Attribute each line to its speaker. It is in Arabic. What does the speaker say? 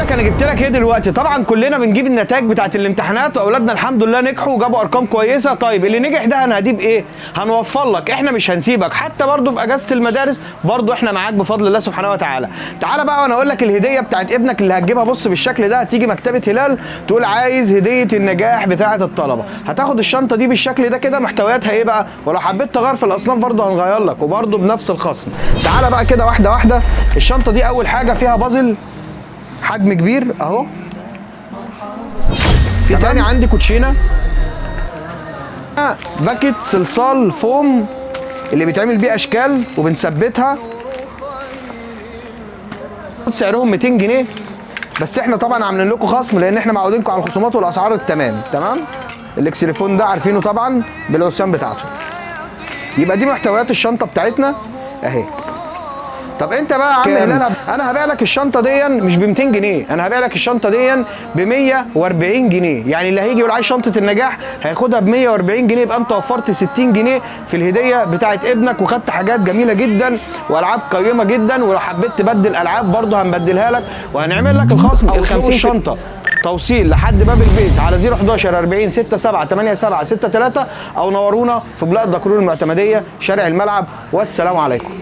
Speaker 1: لك انا جبت لك ايه دلوقتي. طبعا كلنا بنجيب النتائج بتاعت الامتحانات واولادنا الحمد لله نجحوا وجابوا ارقام كويسه. طيب اللي نجح ده هنهديه بايه؟ هنوفر لك، احنا مش هنسيبك حتى برضه في اجازه المدارس، برضه احنا معاك بفضل الله سبحانه وتعالى. تعالى بقى وانا اقول لك الهديه بتاعت ابنك اللي هتجيبها. بص بالشكل ده، هتيجي مكتبه هلال تقول عايز هديه النجاح بتاعه الطلبه، هتاخد الشنطه دي بالشكل ده كده. محتوياتها ايه بقى؟ ولو حبيت تغير في الاصناف برضه هنغير لك وبرضه بنفس الخصم. تعالى بقى كده واحده واحده. الشنطه دي اول حاجه فيها بازل حجم كبير اهو. في تاني عندي كوتشينه باكت صلصال فوم اللي بيتعمل بيه اشكال وبنثبتها، سعرهم 200 جنيه بس احنا طبعا عاملين لكم خصم لان احنا معودينكم على الخصومات والاسعار التمام. تمام. الاكسليفون ده عارفينه طبعا بالعصيان بتاعته. يبقى دي محتويات الشنطه بتاعتنا اهي. طب انت بقى يا عم هلال، انا هبيع لك الشنطه دي مش ب 200 جنيه، انا هبيع لك الشنطه دي ب 140 جنيه. يعني اللي هيجي يقول عايز شنطه النجاح هياخدها ب 140 جنيه. يبقى انت وفرت 60 جنيه في الهديه بتاعت ابنك وخدت حاجات جميله جدا والعاب قيمه جدا. ولو حبيت تبدل العاب برضه هنبدلها لك وهنعمل لك الخصم ال 50 شنطه توصيل لحد باب البيت على 011 40 67 87 63 او نورونا في بلاد دكرور المعتمديه شارع الملعب. والسلام عليكم.